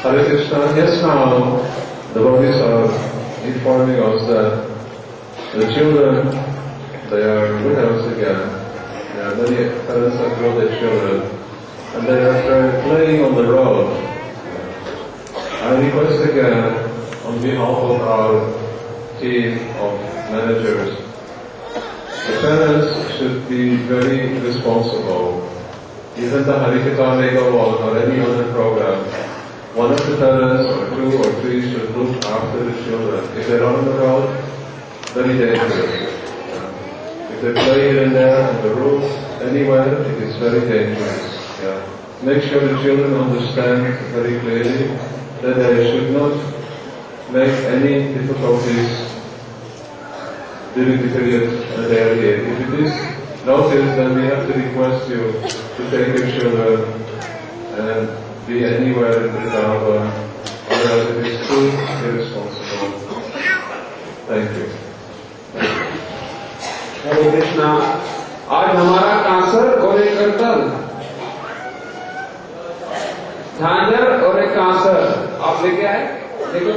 Hare Krishna. Yes, now the devotees are informing us that the children, they are good health again. There are many parents that grow their children, and they are playing on the road. I request again, on behalf of our team of managers, the parents should be very responsible. Even the Harikatha may go on or any other program, one of the parents or two or three should look after the children. If they're on the road, very dangerous. If they play here and there on the roof, anywhere, it is very dangerous. Make sure the children understand very clearly that they should not make any difficulties during the period that they are here. If it is noticed, then we have to request you to take your children and be anywhere in the Govardhan, otherwise it is too irresponsible. Thank you. हरे कृष्णा। आज हमारा कांसर और एक करतल, झांझर और एक कांसर आप लेके आए। देखो तो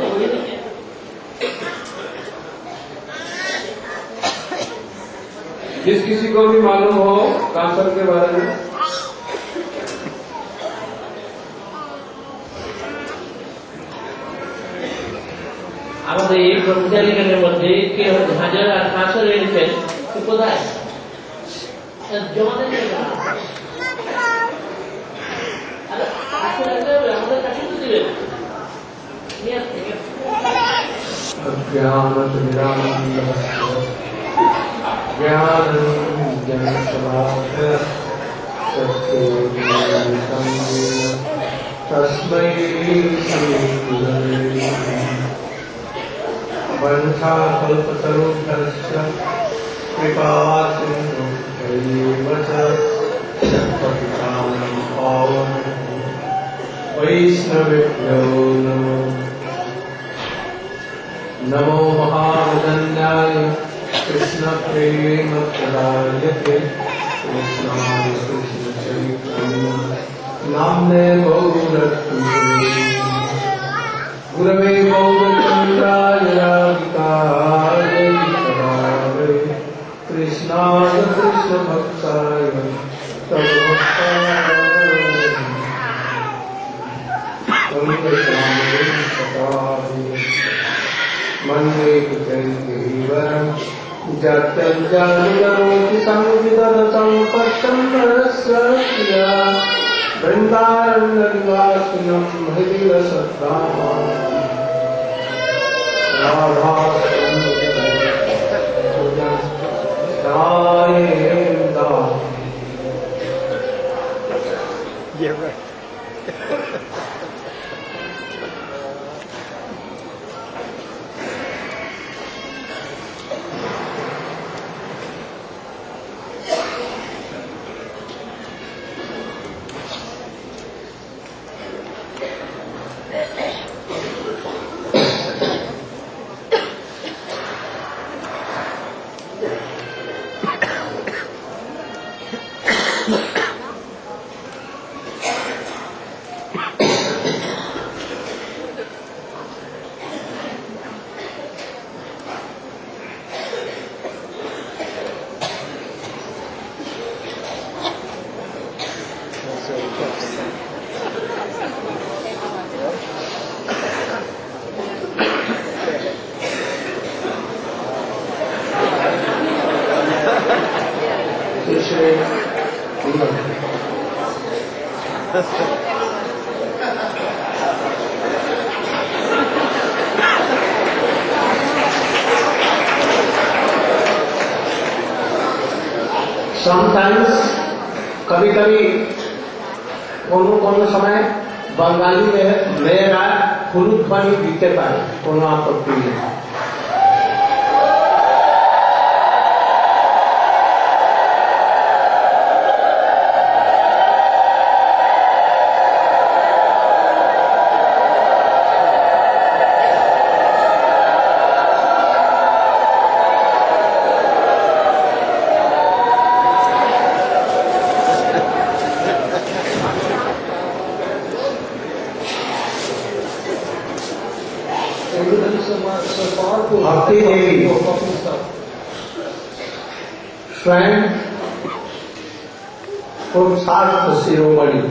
जिस किसी को भी मालूम हो कांसर के बारे में, আমাদের এই ব্রহ্মচারীগণের মধ্যে কে হাজার আর কাঁসর এনেছেন কোথায় জমা দেন আমাদের কাছে তো দিবেন तस्मै वंशाकल्पतरुभ्यश्च कृपासिन्धुभ्यैव च पतितानां पावनेभ्यो वैष्णवेभ्यो नमो महावदन्याय कृष्णप्रेमप्रदायते कृष्णाय कृष्णचैतन्य नाम्ने गौरत्वे गुरवे गौरचन्द्राय राधिकाय तदाय कृष्णाय कृष्णभक्ताय तद्भक्ताय मन्ये कुचैर्गिरिवरम् जत्यञ्जलिकरोति संविदधतं पट्टम्बरस्य वृन्दारण्यनिवासिनं हृदिरसद्धामम् Yeah, right. Sometimes, कभी-कभी कोनो समय बंगाली में मेरा फुलुक पानी दिते पारे कोनो आपत्ति नहीं। भक्ति देवी स्वयं पुरुषार्थ शिरोमणि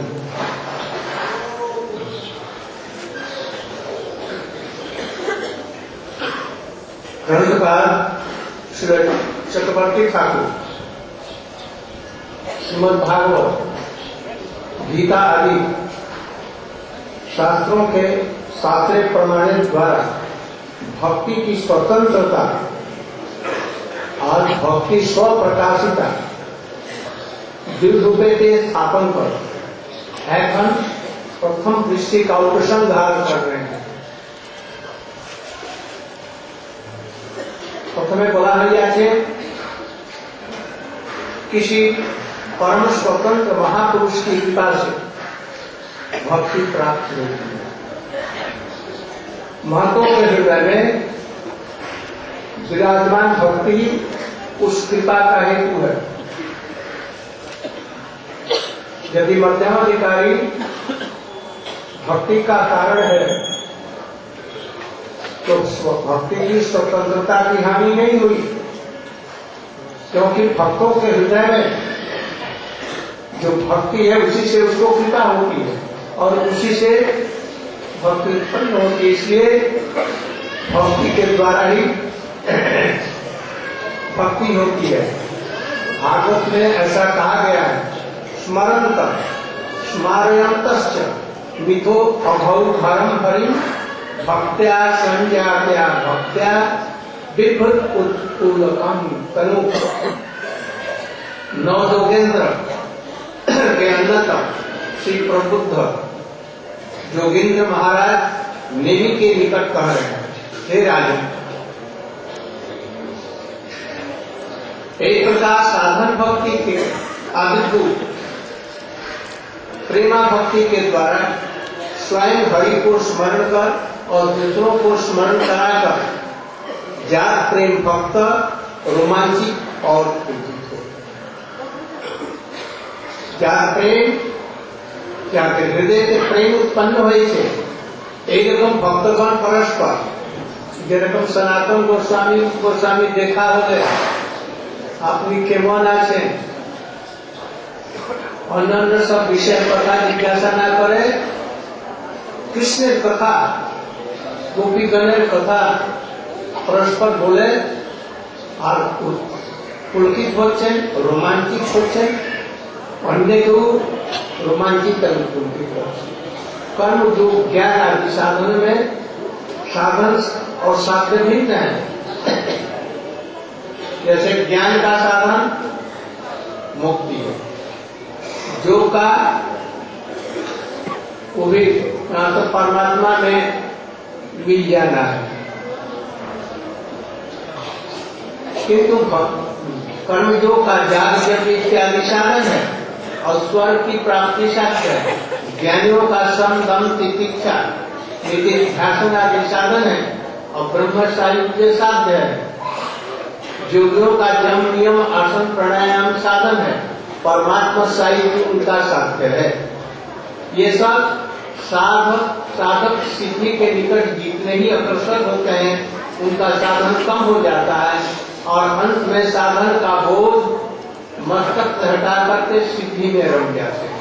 ग्रंथकार श्री चक्रवर्ती ठाकुर श्रीमद् भागवत, गीता आदि शास्त्रों के शास्त्रीय प्रमाणों द्वारा भक्ति की स्वतंत्रता और भक्ति स्वप्रकाशिता दृढ़ रूपे के स्थापन पर এখন प्रथम दृष्टि का उपसंहार कर रहे हैं। प्रथमे बोला है किसी परम स्वतंत्र महापुरुष की कृपा से भक्ति प्राप्त होती है। महतों के हृदय में विराजमान भक्ति उस कृपा का हेतु है। यदि मध्यमाधिकारी भक्ति का कारण है तो भक्ति की स्वतंत्रता की हानि नहीं हुई, क्योंकि भक्तों के हृदय में जो भक्ति है उसी से उसको कृपा होती है और उसी से भक्ति उत्पन्न होती है। इसलिए भक्ति के द्वारा ही भक्ति होती है। भागवत में ऐसा कहा गया है, स्मरंत स्मारयंतश्च मिथो अभौ धर्म हरि भक्त्या संज्ञात्या भक्त्या विभृत उत्कूलकम तनु। नवयोगेंद्र के अन्नतम श्री प्रबुद्ध जोगेंद्र महाराज नेमी के निकट कह रहे हैं, हे राजन, एक प्रकार साधन भक्ति के आदिभूत प्रेमा भक्ति के द्वारा स्वयं हरि को स्मरण कर और दूसरों को स्मरण कराकर जात प्रेम भक्त रोमांचित और उद्दीत हो। जात प्रेम क्या हृदय के प्रेम उत्पन्न हुए थे। एक रकम भक्तगण परस्पर जेरकम सनातन गोस्वामी देखा होले अपनी केमन आछे अन्य सब विषय कथा जिज्ञासा ना करे, कृष्णेर कथा गोपीगणेर कथा परस्पर बोले और पुलकित होच्छेन, रोमांचिक होच्छेन, अन्य को रोमांचित और पुलकित होच्छेन। कर्म जो ज्ञान आदि साधन में साधन और साध्य भिन्न है। जैसे ज्ञान का साधन मुक्ति है, जो का वो भी तो परमात्मा में मिल जाना है, किंतु कर्मयोग का जाग जब इत्यादि साधन है और स्वर्ग की प्राप्ति साध्य है। ज्ञानियों का सम दम तितिक्षा ध्यान आदि साधन है और ब्रह्म साहित्य साध्य है। योगियों का जम नियम आसन प्राणायाम साधन है, परमात्मा साहित्य उनका साध्य है। ये सब साधक सिद्धि के निकट जितने ही अग्रसर होते हैं उनका साधन कम हो जाता है और अंत में साधन का बोझ मस्तक से हटा करके सिद्धि में रम जाते हैं।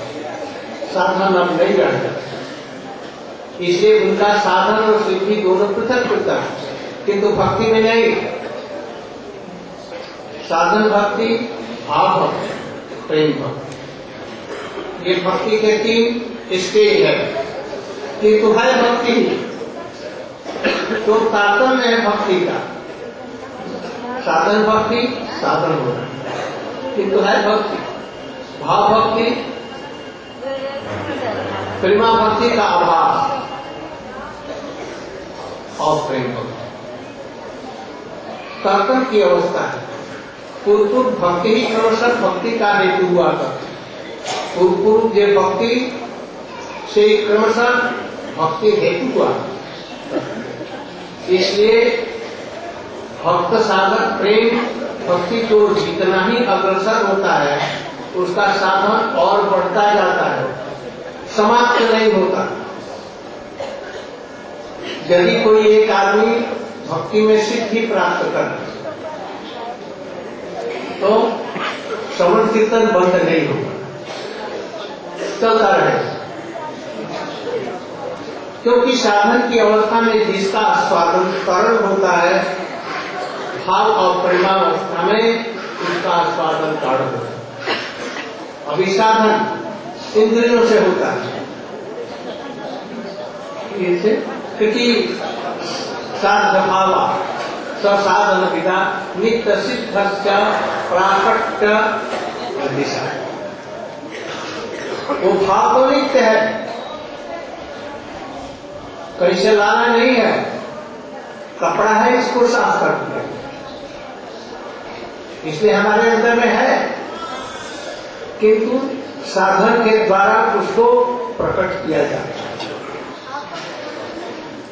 साधन अब नहीं रह जाते, इसलिए उनका साधन और सिद्धि दोनों पृथक पृथक, किंतु भक्ति में नहीं। साधन भक्ति, भाव भक्ति, प्रेम भक्ति, ये भक्ति के 3 स्टेज है। किंतु है भक्ति तो तारतम्य है भक्ति का। साधन भक्ति साधन होना, किंतु है भक्ति। भाव भक्ति प्रेमा भक्ति का आभास और प्रेम भक्ति कर्तन की अवस्था है। पूर्व भक्ति ही क्रमशः भक्ति का हेतु हुआ करती। पूर्व जो भक्ति से क्रमशः भक्ति हेतु हुआ, इसलिए भक्त साधक प्रेम भक्ति को जितना ही अग्रसर होता है उसका साधन और बढ़ता जाता है, समाप्त नहीं होता। यदि कोई एक आदमी भक्ति में सिद्धि प्राप्त करना, तो श्रवण कीर्तन बंद नहीं होगा, चलता रहेगा। क्योंकि साधन की अवस्था में जिसका आस्वादन करण होता है, भाव और प्रेमावस्था में उसका आस्वादन करण होता है। अभी साधन इंद्रियों से होता है, क्योंकि साध भावा साधन विधा नित्य सिद्ध प्राकट्य दिशा, वो भाव तो नित्य है, कहीं से लाना नहीं है, कपड़ा है इसको साफ कर दिया, इसलिए हमारे अंदर में है, किंतु साधन के द्वारा उसको प्रकट किया जाता है।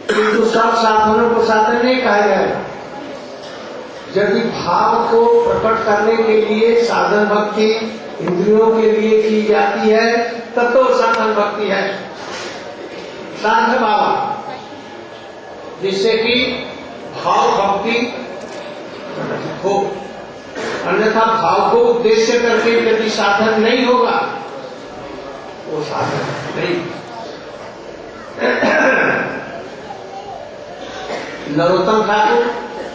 किंतु सब साधनों को साधन नहीं कहा जाएगा। यदि भाव को प्रकट करने के लिए साधन भक्ति इंद्रियों के लिए की जाती है, तब तो साधन भक्ति है, साध भाव, जिससे कि भाव भक्ति हो। अन्यथा भाव को उद्देश्य करके यदि साधन नहीं होगा, वो साधन नहीं। नरोत्तम ठाकुर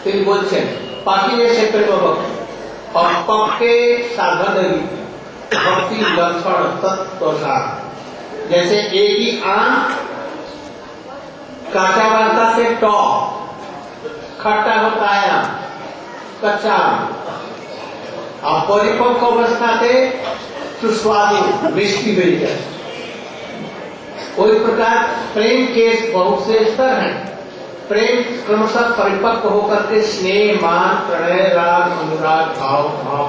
তিনি বলছেন पाकिने से प्रेम भक्ति और पक्के साधन भक्ति लक्षण तत्व सार। जैसे एक ही आम काचा बनता से टॉप खट्टा होता है, आम कच्चा आम, और परिपक्व अवस्था से सुस्वादु मिष्टी बन जाए। कोई प्रकार प्रेम के बहुत से स्तर हैं। प्रेम क्रमशः परिपक्व होकर के स्नेह, मान, प्रणय, राग, अनुराग, भाव, भाव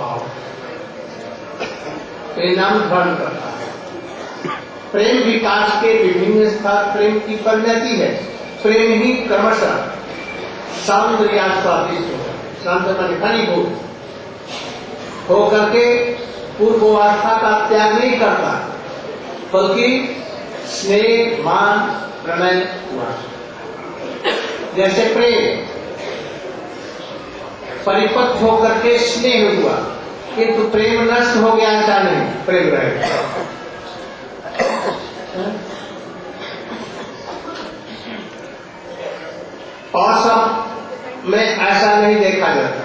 परिणाम धारण करता है। प्रेम विकास के विभिन्न स्तर प्रेम की परिणति है। प्रेम ही क्रमशः सौंदर्य स्वादिष्ट घनीभूत होकर के पूर्वावस्था का त्याग नहीं करता, बल्कि स्नेह, मान, प्रणय हुआ। जैसे प्रेम परिपक्व होकर के स्नेह हुआ, किंतु प्रेम नष्ट हो गया ऐसा नहीं, प्रेम रहेगा। और सब में ऐसा नहीं देखा जाता।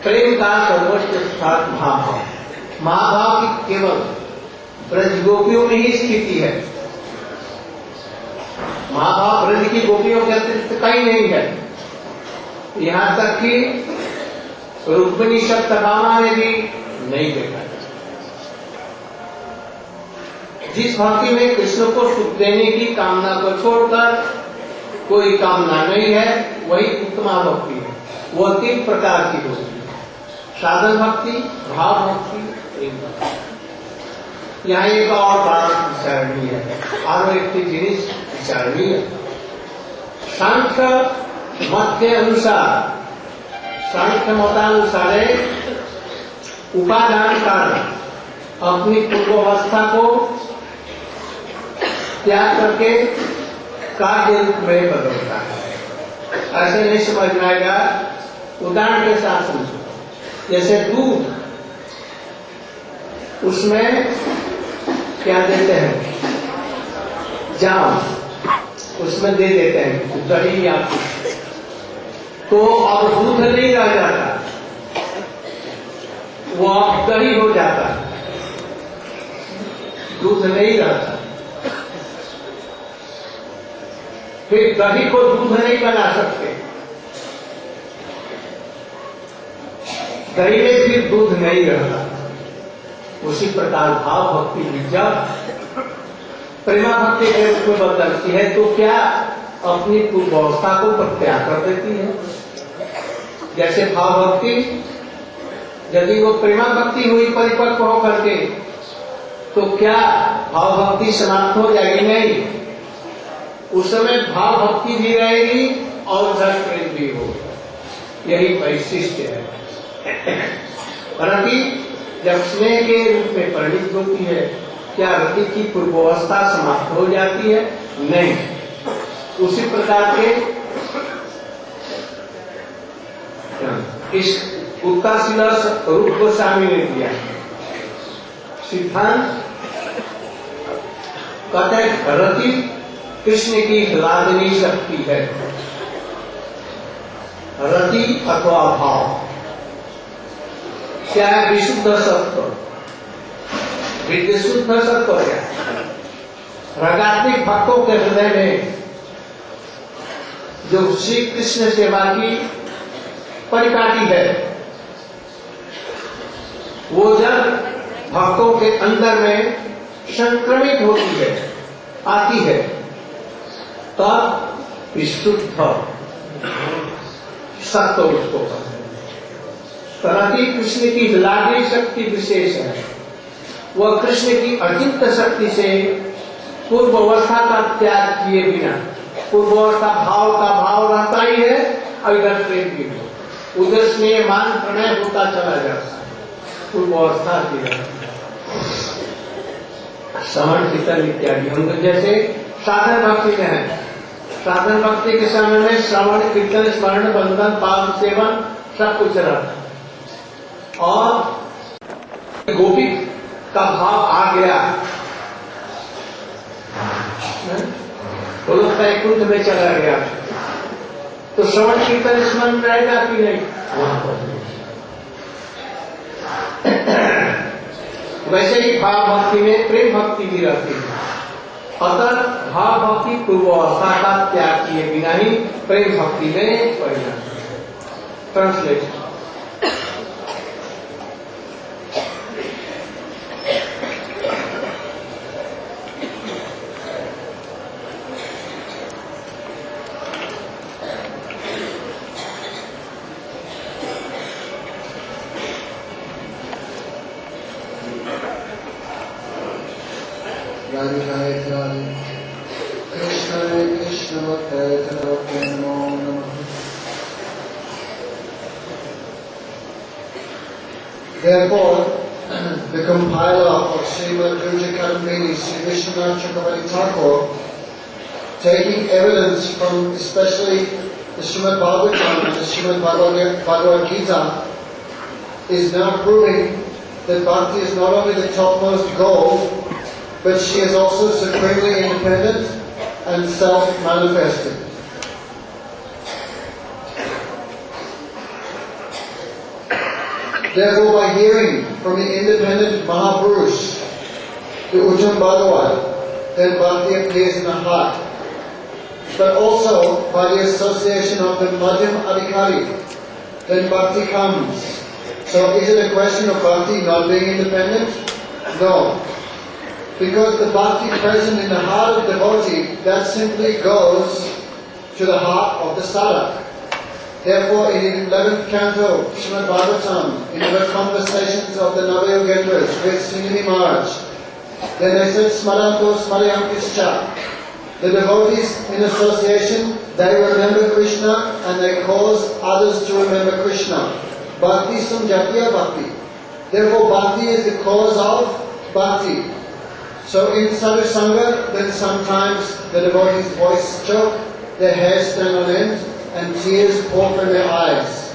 प्रेम का सर्वोच्च स्थान भाव है। महाभाव की केवल ब्रज गोपियों में ही स्थिति है। महाभाव ब्रज की गोपियों के अतिरिक्त कहीं नहीं है। यहाँ तक कि रुक्मिणी सप्तभामा में भी नहीं देखा जाता। जिस भक्ति में कृष्ण को सुख देने की कामना को छोड़कर कोई कामना नहीं है, वही उत्तमा भक्ति है। वो 3 प्रकार की होती है: साधन भक्ति, भाव भक्ति, प्रेम भक्ति। यहाँ एक और बात विचारणीय है, और एक जिनिस विचारणीय है। सांख्य मत के अनुसार, सांख्य मतानुसार उपादान कारण अपनी पूर्वावस्था को त्याग करके कार्य रूप में बदलता है। ऐसे नहीं समझना आएगा। उदाहरण के साथ समझो। जैसे दूध, उसमें क्या देते हैं? जाम, उसमें दे देते हैं दही या कुछ, तो अब दूध नहीं रह जाता, वो अब दही हो जाता है, दूध नहीं रहता। फिर दही को दूध नहीं बना सकते, दही में फिर दूध नहीं रहता। उसी प्रकार भाव भक्ति विद्या प्रेमा भक्ति के रूप में बदलती है, तो क्या अपनी पूर्वावस्था को प्रत्याग कर देती है। जैसे भाव भक्ति, यदि वो प्रेमा भक्ति हुई परिपक्व होकर के, तो क्या भाव भक्ति समाप्त हो जाएगी? नहीं, उस समय भाव भक्ति भी रहेगी और धन प्रेम भी होगा। यही वैशिष्ट है। परंतु जब स्नेह के रूप में परिणित होती है, क्या रति की पूर्वावस्था समाप्त हो जाती है? नहीं, उसी प्रकार के इस उत्तरशिला रूप गोस्वामी ने दिया सिद्धांत। कहते हैं रति कृष्ण की लादनी शक्ति है, रति अथवा भाव, क्या है विशुद्ध सत्व, विशुद्ध सत्व क्या रागात्मिक भक्तों के हृदय में जो श्री कृष्ण सेवा की परिपाटी है, वो जब भक्तों के अंदर में संक्रमित होती है, आती है, तब विशुद्ध सत्व उसको कहते हैं। रति कृष्ण की लाडली शक्ति विशेष है, वह कृष्ण की अचिंत्य शक्ति से पूर्व अवस्था का त्याग किए बिना, पूर्व अवस्था भाव का भाव रहता ही है, और इधर प्रेम की हो, उधर स्नेह मान प्रणय होता चला जाता है, पूर्व अवस्था की रहती है। श्रवण कीर्तन इत्यादि हम तो जैसे साधन भक्ति में है, साधन भक्ति के समय में श्रवण कीर्तन स्मरण बंधन पाप सेवन सब कुछ रहता है, और गोपी का भाव आ गया, वो लोग वैकुंठ में चला गया, तो श्रवण कीर्तन स्मरण रहेगा कि नहीं? वहां पर वैसे ही भाव भक्ति में प्रेम भक्ति भी रहती है, अतः भाव भक्ति पूर्वावस्था का त्याग किए बिना ही प्रेम भक्ति में परिणत। Translation. Therefore, the compiler of Srimad Kadambini, Sri Vishwanath Chakravarti Thakur, taking evidence from especially the Srimad Bhagavatam and the Srimad Bhagavad Gita, is now proving that Bhakti is not only the topmost goal, but she is also supremely independent and self-manifested. Therefore, by hearing from the independent Mahapurush, the Uttam Bhagavad, then Bhakti appears in the heart. But also by the association of the Madhyam Adhikari, then Bhakti comes. So is it a question of Bhakti not being independent? No. Because the Bhakti present in the heart of the devotee, that simply goes to the heart of the sadhak. Therefore, in the 11th canto, Srimad Bhagavatam, in the conversations of the Navayogendras with Sringini Maharaj, then they said, Smaranto Smarayantischa. The devotees in association, they remember Krishna and they cause others to remember Krishna. Bhakti Samjatiya Bhakti. Therefore, Bhakti is the cause of Bhakti. So in Sadhu Sangha, then sometimes the devotees' voice choke, their hair stand on end, and tears pour from their eyes.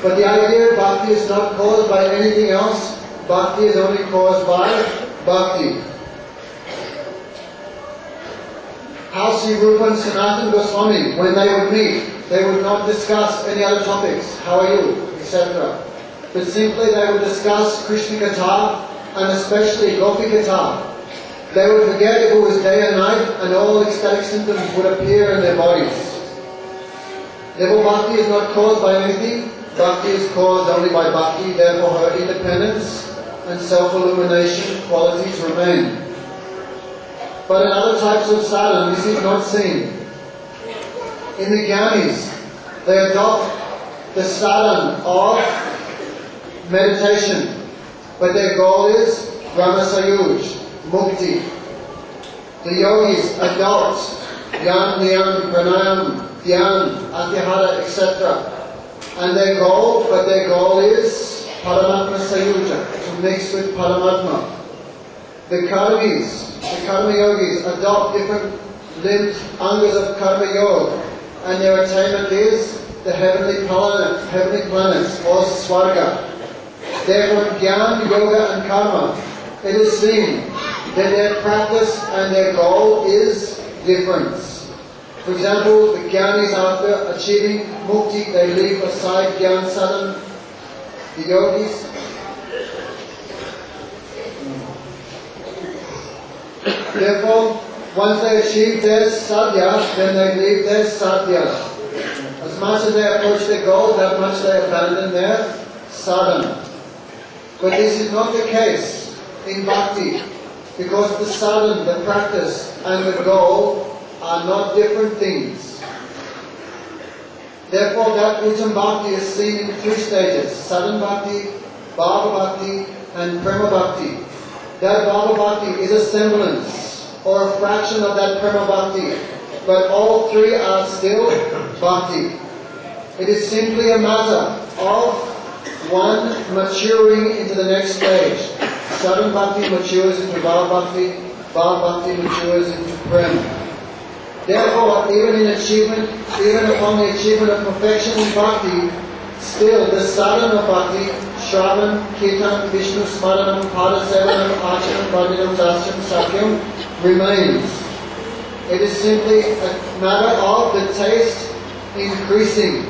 But the idea of Bhakti is not caused by anything else. Bhakti is only caused by Bhakti. How Sri Rupa and Sanatana Goswami, when they would meet, they would not discuss any other topics, how are you, etc. But simply they would discuss Krishna Katha and especially Gopi Katha. They would forget if it was day and night and all ecstatic symptoms would appear in their bodies. Therefore, Bhakti is not caused by anything. Bhakti is caused only by Bhakti. Therefore, her independence and self-illumination qualities remain. But in other types of sadhana, this is not seen. In the Gyanis, they adopt the sadhana of meditation, but their goal is Brahmasayuj, Mukti. The yogis adopt Yan, Niyam, Pranayam, Dhyan, Atyahara, etc. And their goal is Paramatma Sayuja, to mix with Paramatma. The Karma yogis adopt different limbs, angas of karma yoga, and their attainment is the heavenly planets or swarga. Therefore, in Jnana, Yoga and Karma, it is seen that their practice and their goal is difference. For example, the Jnanis, after achieving mukti, they leave aside Jnana sadhana. The yogis, therefore, once they achieve their sadhya, then they leave their sadhya. As much as they approach their goal, that much they abandon their sadhana. But this is not the case in bhakti, because the sadhana, the practice, and the goal are not different things. Therefore, that Uttam Bhakti is seen in 3 stages: sadhana bhakti, bhava bhakti, and prema bhakti. That bhava bhakti is a semblance or a fraction of that prema bhakti, but all 3 are still bhakti. It is simply a matter of one maturing into the next stage. Sadhana bhakti matures into bhava bhakti, bhava bhakti matures into prema. Therefore, even upon the achievement of perfection in bhakti, still the sadhana of bhakti, Shravan, Kirtan, Vishnu, Smaranam, Padasevanam, Archanam, Bhajanam, Dasyam, Sakyam remains. It is simply a matter of the taste increasing.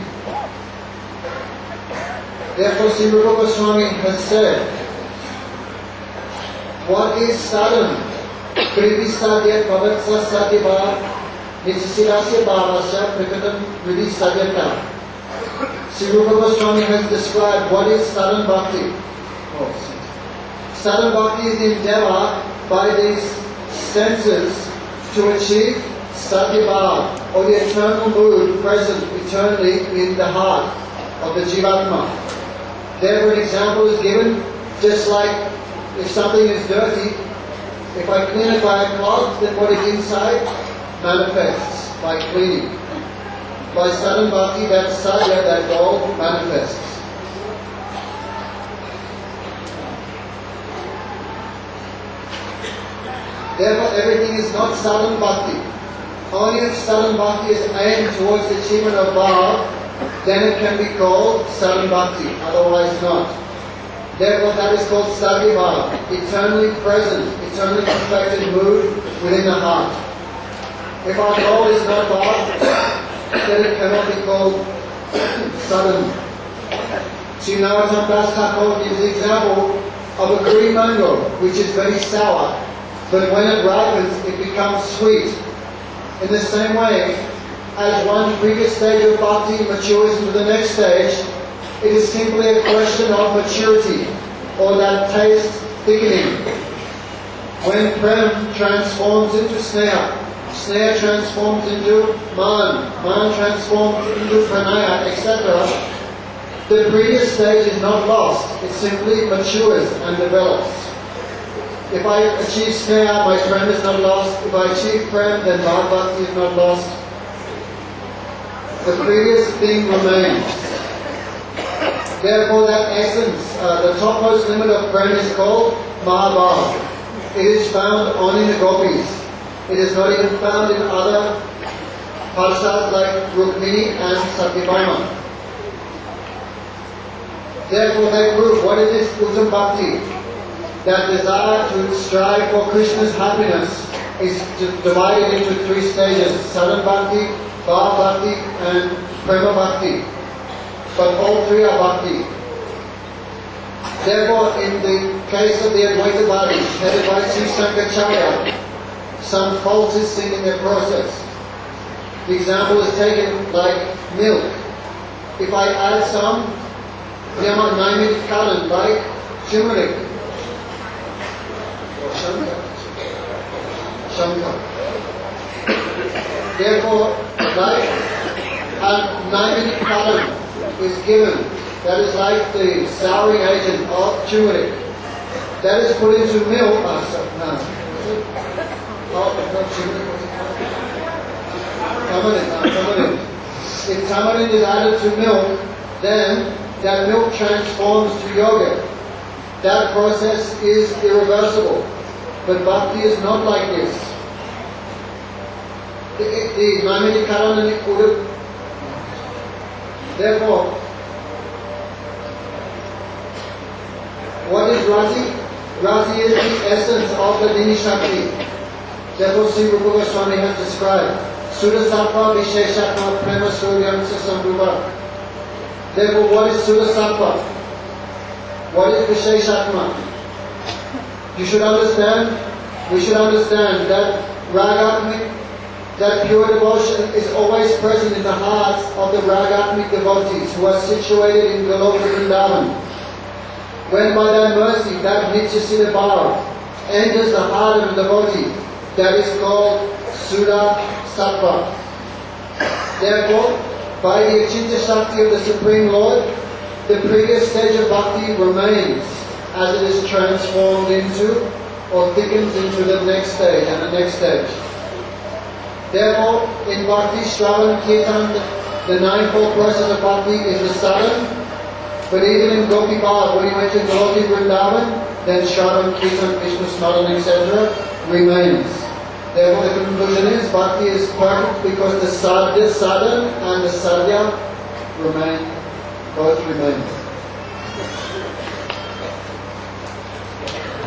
Therefore, Sri Rupa Swami has said, what is sadhana? Kriti sadhya pavatsa sadhya Nityasidasya bhavasya prikatam vidhi sadyata. Sri Rupa Goswami has described what is sadhana bhakti. Sadhana bhakti is the endeavor by these senses to achieve satyabhav, or the eternal mood present eternally in the heart of the jivatma. Therefore, an example is given, just like if something is dirty, if I clean it by a cloth, then what is inside manifests by cleaning. By sadhana bhakti, that sadhya, that goal, manifests. Therefore, everything is not sadhana bhakti. Only if sadhana bhakti is aimed towards the achievement of bhav, then it can be called sadhana bhakti, otherwise not. Therefore, that is called satyabhav, eternally present, eternally perfected mood within the heart. If our goal is not bhav, then it cannot be called sadhana. Sri Narayana Das Thakur gives the example of a green mango, which is very sour, but when it ripens, it becomes sweet. In the same way, as one previous stage of bhakti matures into the next stage, it is simply a question of maturity, or that taste thickening. When prem transforms into sneha, sneha transforms into man, man transforms into pranaya, etc., the previous stage is not lost, it simply matures and develops. If I achieve sneha, my prem is not lost. If I achieve prem, then bhava bhakti is not lost. The previous thing remains. Therefore, that essence, the topmost limit of prem is called Mahabhav. It is found only in the gopis. It is not even found in other parsas like Rukmini and Satyabhama. Therefore, they prove what is this Uttam Bhakti? That desire to strive for Krishna's happiness is divided into 3 stages: sadhana bhakti, bhava bhakti, and prema bhakti. But all 3 are bhakti. Therefore, in the case of the Advaita Vadis, headed by Sri Sankaracharya, some fault is seen in their process. The example is taken like milk. If I add some Yama Naimit Kalan, like turmeric, Shankar. Therefore, like a Naimit Kalan is given, that is like the souring agent of turmeric. That is put into milk. Tamarind. If tamarind is added to milk, then that milk transforms to yogurt. That process is irreversible. But bhakti is not like this. the Namini Karanani Urup. Therefore, what is Razi? Razi is the essence of the Dini Shakti. Therefore, Sri Rupa Swami has described Sura Sattva Visheshatma Prema Suryam Sambhuva. Therefore, what is Sura Sattva? What is Visheshatma? We should understand that Ragatmik, that pure devotion is always present in the hearts of the Ragatmik devotees who are situated in Goloka Vrindavan. When by thy mercy that Nityasila Bhava enters the heart of the devotee, that is called Sura Sattva. Therefore, by the Achintya Shakti of the Supreme Lord, the previous stage of bhakti remains as it is transformed into or thickens into the next stage and the next stage. Therefore, in Bhakti, Shravan, Kirtan, the ninefold process of bhakti is the sadhan. But even in Gopi Bhav, when he went to Goloka Vrindavan, then Shravan, Kirtan, Vishnu Smaran, etc. remains. Therefore, the conclusion is bhakti is perfect because the sadhan and the sadhya remain, both remain.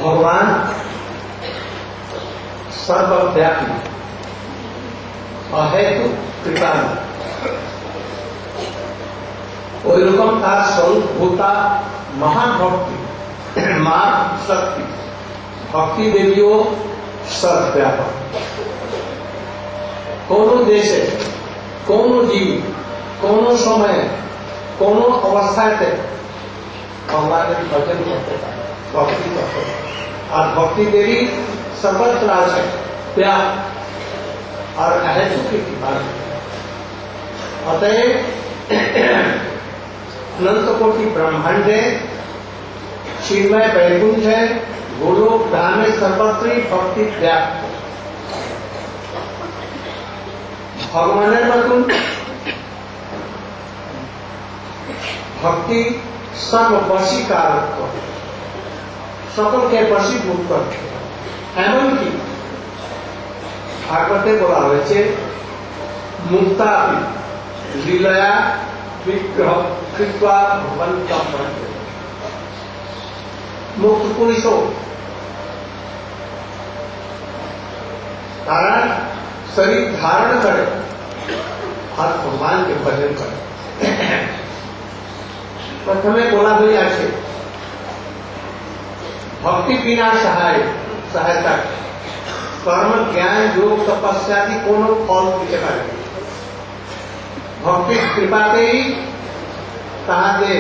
भगवान सर्वव्यापी अहेतु कृपा ওই রকম তার স্বরূপ ভূতা মহান ভক্তি মা শক্তি ভক্তি দেবীও সর্বব্যাপক কোন দেশে কোন জীব কোন সময়ে কোন অবস্থাতে ভগবানের ভজন করতে পারে ভক্তি করতে পারে আর ভক্তি দেবী सर्वत्र আছে प्यार और अहेतु की कृपा अतएव अनंत कोटि ब्रह्मांड है चिन्मय वैकुंठ है गोलोक धाम में सर्वत्र भक्ति व्याप्त भगवान भक्ति सर्व वशीकारक सकल के वशीभूत करते এমনকি ভাগবতে বলা হয়েছে মুক্তাপি লীলা বিগ্রহ কৃত্বা ভগবন্তম মুক্ত পুরুষ তারা शरीर धारण करे और भगवान के भजन करे प्रथमे बोला गई आछे भक्ति बिना सहायता कर्म ज्ञान योग तपस्या की कोनो फल दिते पारे भक्ति कृपाते ही ताहादे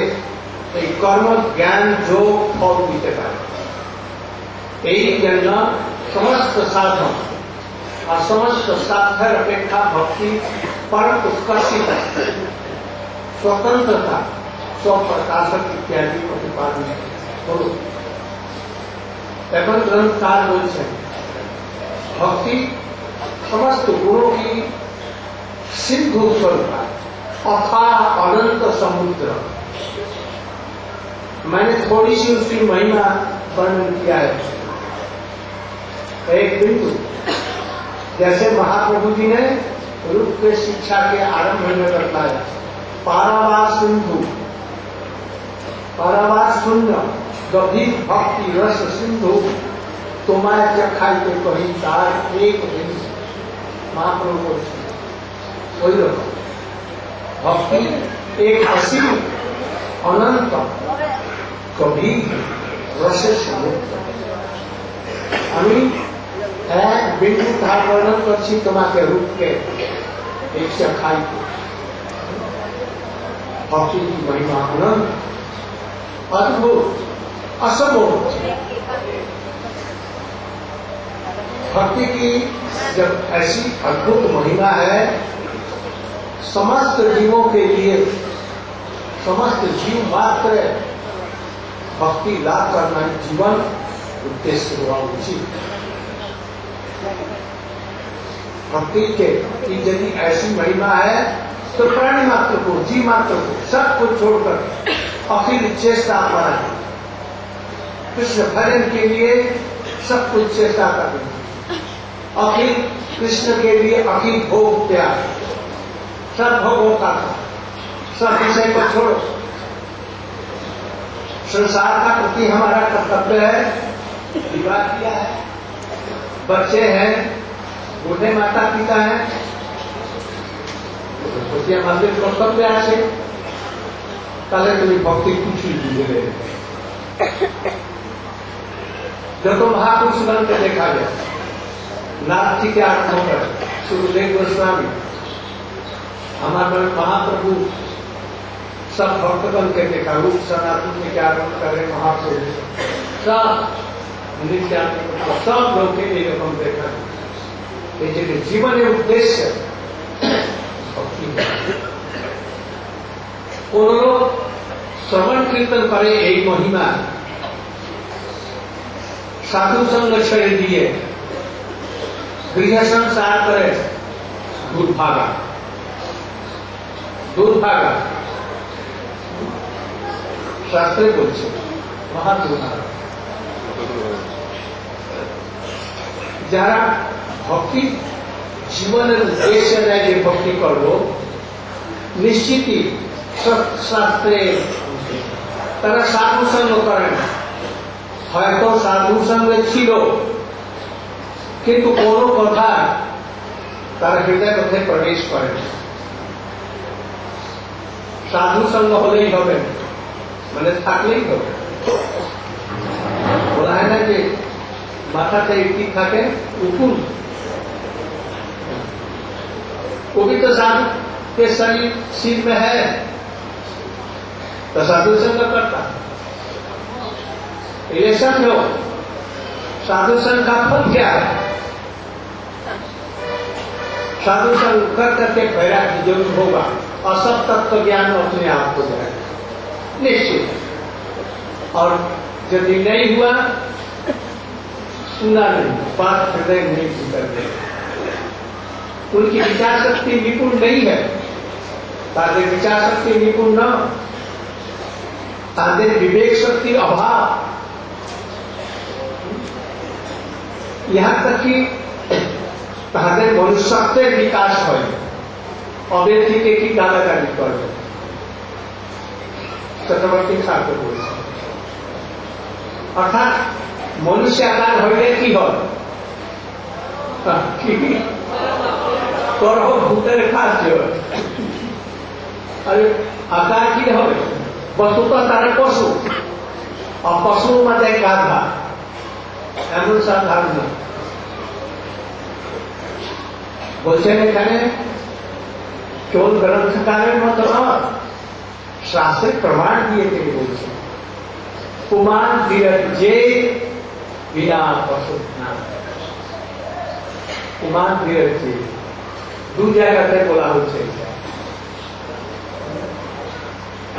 कर्म ज्ञान योग फल दिते पारे এই জন্য समस्त साधन और समस्त साधन अपेक्षा भक्ति परम उत्कर्षित स्वतंत्रता स्वप्रकाशक इत्यादि प्रतिपादन करो এখন গ্রন্থকার বলছেন भक्ति समस्त गुणों की सिंधु स्वरूप अथाह अनंत समुद्र मैंने थोड़ी सी उसकी महिमा वर्णन किया है एक बिंदु जैसे महाप्रभु जी ने रूप के शिक्षा के आरंभ में बताया पारावार सिंधु पारावार शून्य गभीर भक्ति रस सिंधु तुम्हारे चखाई के कहीं तार एक दिन महाप्रभु वही रखो भक्ति एक असीम अनंत गभीर रस मुक्त আমি এক বিন্দু তার বর্ণন করছি তোমাকে রূপকে एक चखाई को भक्ति की महिमा अनंत अद्भुत असंभव भक्ति की जब ऐसी अद्भुत महिमा है समस्त जीवों के लिए समस्त जीव मात्र भक्ति लाभ करना जीवन उद्देश्य हुआ उचित भक्ति के की यदि ऐसी महिमा है तो प्राणी मात्र को जीव मात्र को सब कुछ छोड़कर अखिल चेष्टा अपना कृष्ण भजन के लिए सब कुछ चेष्टा करनी अखिल कृष्ण के लिए अखिल भोग त्याग, सब भोगों का था, सब विषय को छोड़ो। संसार का प्रति हमारा कर्तव्य है, विवाह किया है, बच्चे हैं, बूढ़े माता पिता हैं, मंदिर कर्तव्य आसे তাহলে তুমি ভক্তি কিছুই বুঝবে। যত মহাপুरुषगणকে देखा गया, नाथ जी के आरंभ होकर सुखदेव गोस्वामी, हमारे महाप्रभु, सब भक्तगण के देखा, रूप सनातन में क्या करे महापुरुष, सब नित्यानंद, सब लोग के लिए हम देखा। जीवन के उद्देश्य भक्ति। कोन लोग श्रवण कीर्तन करे एक महिमा, साधु संग छोड़ दिए, गृह संसार करे, दुर्भागा, दुर्भागा, शास्त्रे बोलছে महादुर्भागा। যারা ভক্তি জীবনের উদ্দেশ্য নেয় যে ভক্তি করব, নিশ্চিতই শাস্ত্রে তারা সাধু সঙ্গ করে না। হয়তো সাধু সঙ্গে ছিল, কিন্তু কোনো কথা তারা হৃদয় মধ্যে প্রবেশ করে না। সাধু সঙ্গ হলেই হবে, মানে থাকলেই হবে। বলা হয় না যে মাথাতে একটি থাকে উকুন, वो भी तो साधु के शरीर सिर में है, तो साधु संग करता। ये समझो साधु संग का फल क्या है। साधु संग कर करके वैराग्य जरूर होगा और सब तत्व ज्ञान अपने आप हो जाएगा निश्चित। और यदि नहीं हुआ, सुना नहीं, बात हृदय नहीं सुधर देगा। उनकी विचार शक्ति निपुण नहीं है, ताদের विचार शक्ति निपुण न, ताদের विवेक शक्ति अभाव, यहाँ तक कि তাদের মনুষ্যত্বের বিকাশ হয়, অবের থেকে কি গালাগালি করবে। চক্রবর্তী ঠাকুর বলছে, অর্থাৎ মনুষ্য আকার হইলে কি হয়, করহ ভূতের খাদ্য। আরে আকার কি হবে, পশু তো তারা পশু, আর পশুর মাঝে গাধা, এমন সাধারণ না। বলছেন এখানে চোল গ্রন্থকারের মতো নয়, শাস্ত্রের প্রমাণ দিয়ে তিনি বলছেন, কুমার বিরজ্জে বিনা পশু না। কুমার বিরজ্জে দু জায়গাতে বলা হচ্ছে।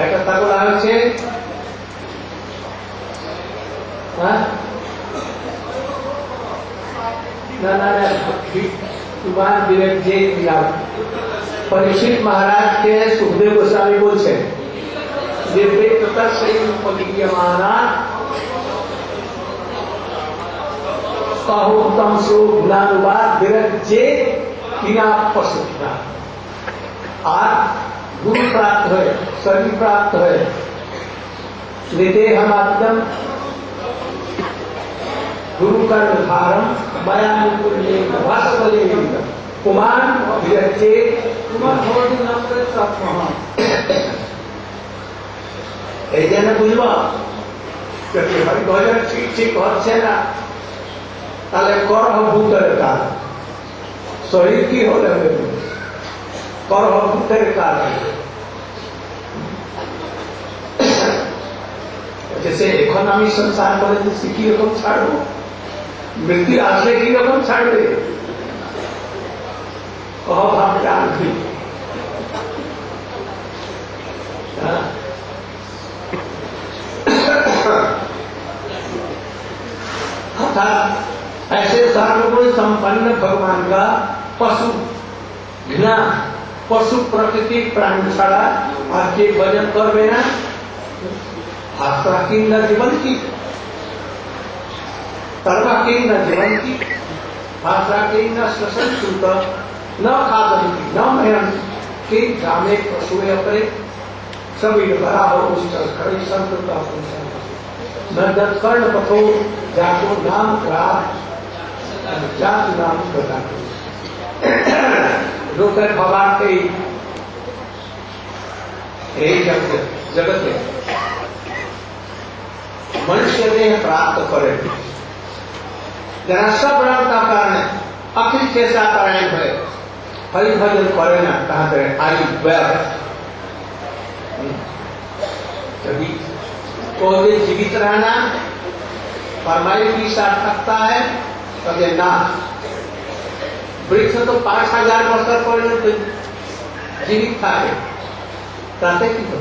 একটা বলা হচ্ছে कुमार विरज्जे परीक्षित महाराज के सुखदेव गोस्वामी बोलছেন যে বেততা সেই পদিয়মানা कहु तम सो गुणानुवाद विरज्जे बिना पशुता। आज गुरु प्राप्त है, शरीर प्राप्त है, निदेह माध्यम गुरु का निर्धारण मयानुकूल्य भास्वले कुमार विरज्जे कुमार भवति नामरे सत्मः। এই জন্য বুঝবা যদি হরিভজন ঠিক ঠিক হচ্ছে না, তাহলে করহ ভূতের কাজ, শরীর কি হলে করহ ভূতের কাজ। जैसे এখন আমি সংসার করে দিচ্ছি, কি রকম ছাড়বো, মৃত্যু আসলে কি রকম ছাড়বে, কহ ভাবটা আনবি। ऐसे सर्वगुण संपन्न भगवान का पशु घृणा, पशु प्रकृति प्राणी छाड़ा आपके भजन करबे ना, भाषा किंग जीवन की, सर्वा किंग जीवन की, भाषा के न श्वसन शुल्क न खादंती न मयन के ग्रामे पशुए अपरे सभी भरा हो उस खड़ी संतता न दत्कर्ण पथो जातो नाम ग्राम जात नाम बता जो कर भगवान के जगत में मनुष्य देह प्राप्त करे जरा सब रंग का कारण अखिल चेष्टा कारण है हरि भजन करे ना कहा करे आई व्यर्थ यदि कोई जीवित रहना परमायु की सार्थकता है तो ना वृक्ष तो 5000 वर्ष पर्यंत जीवित था कहते की तो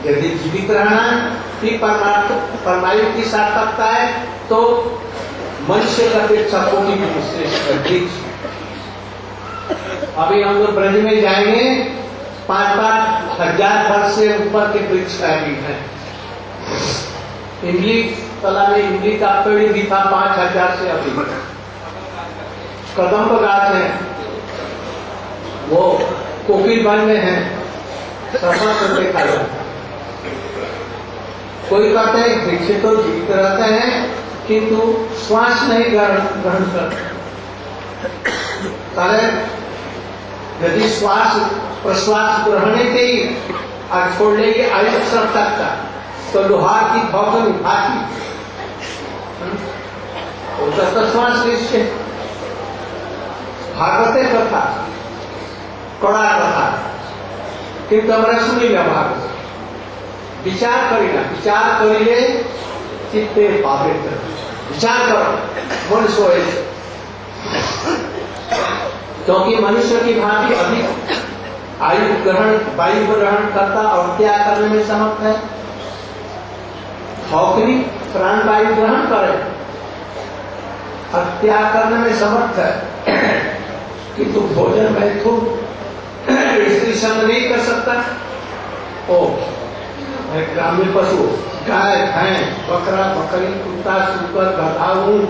यदि जीवित रहना ही परमायु की सार्थकता है तो मनुष्य का अपेक्षा कोटि की श्रेष्ठ वृक्ष। अभी हम लोग ब्रज में जाएंगे 5-5 हजार वर्ष से ऊपर के वृक्ष भी हैं। इमली तला में इमली का पेड़ भी था 5000 से अधिक। कदम्ब गाछ है वो कोकिल वन में है सफा कर देखा जाता। कोई कहते हैं वृक्ष तो जीवित रहते हैं किंतु श्वास नहीं ग्रहण करते। यदि श्वास प्रश्वास ग्रहण के ही और छोड़ लेंगे आयु सब तक का तो लोहार की भौकनी भाती तो श्वास किसके भागवते कथा कड़ा कथा किंतु हमारा सुनी भागवत विचार करिना विचार करिए चित्ते पावे विचार करो मन सोए क्योंकि मनुष्य की भांति अधिक आयु ग्रहण वायु ग्रहण करता और त्याग करने में समर्थ है। भौकनी प्राण वायु ग्रहण करे और त्याग करने में समर्थ है किंतु भोजन में तो स्त्री संग नहीं कर सकता। ओ ग्रामीण पशु गाय भैंस बकरा बकरी कुत्ता सुकर गधा ऊंट